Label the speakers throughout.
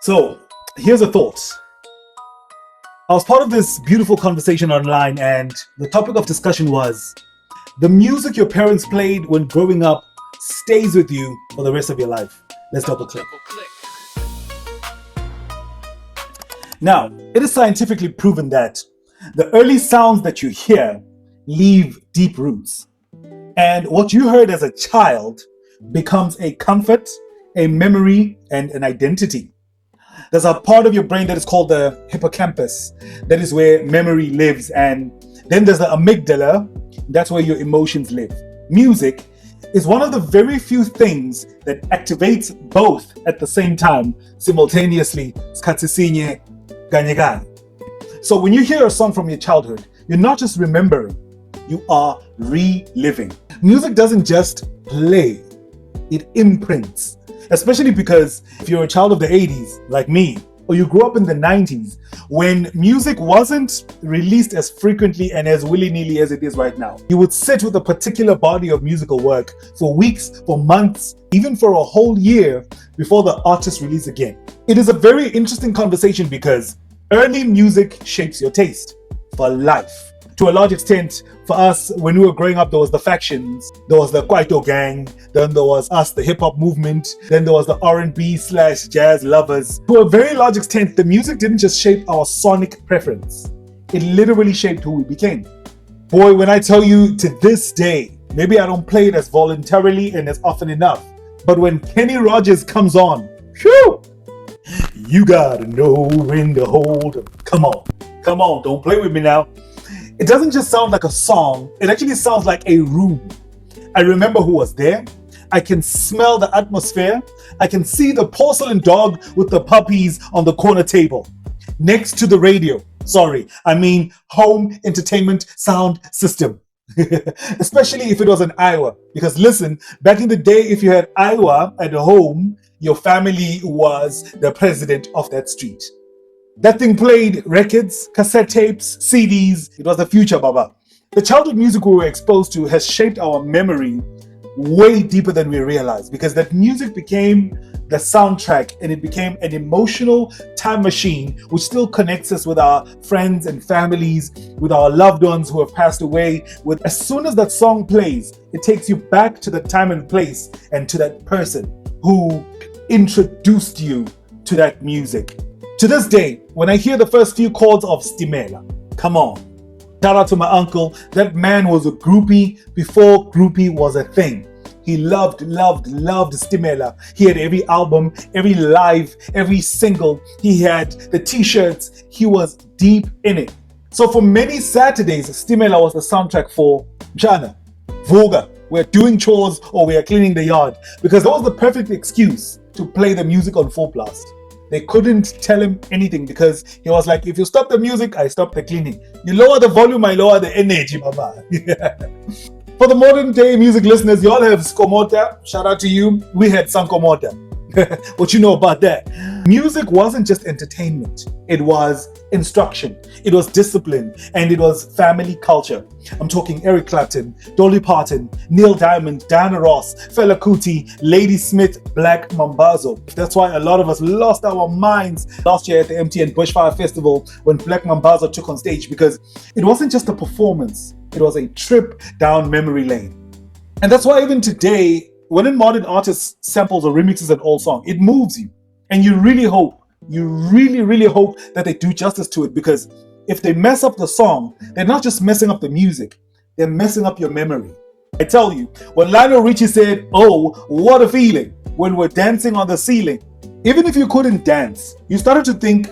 Speaker 1: So, here's a thought. I was part of this beautiful conversation online, and the topic of discussion was the music your parents played when growing up stays with you for the rest of your life. Let's double click. Now, it is scientifically proven that the early sounds that you hear leave deep roots. And what you heard as a child becomes a comfort, a memory, and an identity. There's a part of your brain that is called the hippocampus. That is where memory lives. And then there's the amygdala. That's where your emotions live. Music is one of the very few things that activates both at the same time, simultaneously. KrTC, ganye. So when you hear a song from your childhood, you're not just remembering, you are reliving. Music doesn't just play, it imprints. Especially because if you're a child of the 80s, like me, or you grew up in the 90s, when music wasn't released as frequently and as willy-nilly as it is right now, you would sit with a particular body of musical work for weeks, for months, even for a whole year before the artist release again. It is a very interesting conversation because early music shapes your taste for life. To a large extent, for us, when we were growing up, there was the factions, there was the Kwaito gang, then there was us, the hip-hop movement, then there was the R&B/jazz lovers. To a very large extent, the music didn't just shape our sonic preference. It literally shaped who we became. Boy, when I tell you to this day, maybe I don't play it as voluntarily and as often enough, but when Kenny Rogers comes on, whew, you gotta know when to hold 'em. Come on, don't play with me now. It doesn't just sound like a song, it actually sounds like a room. I remember who was there. I can smell the atmosphere. I can see the porcelain dog with the puppies on the corner table next to the radio. Sorry, I mean home entertainment sound system. Especially if it was an Iowa. Because listen, back in the day, if you had Iowa at home, your family was the president of that street. That thing played records, cassette tapes, CDs. It was the future, Baba. The childhood music we were exposed to has shaped our memory way deeper than we realized, because that music became the soundtrack and it became an emotional time machine which still connects us with our friends and families, with our loved ones who have passed away. As soon as that song plays, it takes you back to the time and place and to that person who introduced you to that music. To this day, when I hear the first few chords of Stimela, come on. Shout out to my uncle. That man was a groupie before groupie was a thing. He loved Stimela. He had every album, every live, every single. He had the t-shirts. He was deep in it. So for many Saturdays, Stimela was the soundtrack for Jana, Voga. We're doing chores or we are cleaning the yard, because that was the perfect excuse to play the music on full blast. They couldn't tell him anything because he was like, if you stop the music, I stop the cleaning. You lower the volume, I lower the energy, Baba. For the modern day music listeners, y'all have Skomota. Shout out to you. We had Sankomota. What you know about that? Music wasn't just entertainment. It was instruction. It was discipline. And it was family culture. I'm talking Eric Clapton, Dolly Parton, Neil Diamond, Diana Ross, Fela Kuti, Lady Smith, Black Mambazo. That's why a lot of us lost our minds last year at the MTN Bushfire Festival when Black Mambazo took on stage, because it wasn't just a performance. It was a trip down memory lane. And that's why even today, when a modern artist samples or remixes an old song, it moves you. And you really hope that they do justice to it, because if they mess up the song, they're not just messing up the music, they're messing up your memory. I tell you, when Lionel Richie said, "Oh, what a feeling," when we're dancing on the ceiling, even if you couldn't dance, you started to think,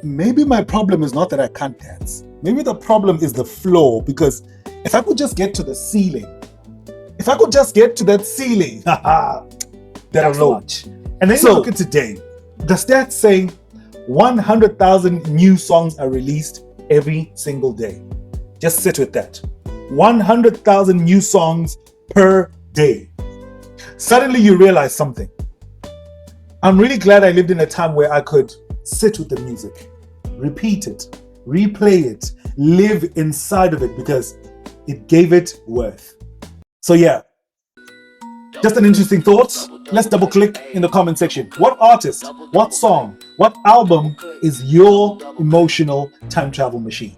Speaker 1: maybe my problem is not that I can't dance. Maybe the problem is the floor, because if I could just get to the ceiling, if I could just get to that ceiling, that's much. And then you look at today, the stats say 100,000 new songs are released every single day. Just sit with that. 100,000 new songs per day. Suddenly you realize something. I'm really glad I lived in a time where I could sit with the music, repeat it, replay it, live inside of it, because it gave it worth. So yeah, Just an interesting thought. Let's double click in the comment section. What artist, what song, what album is your emotional time travel machine?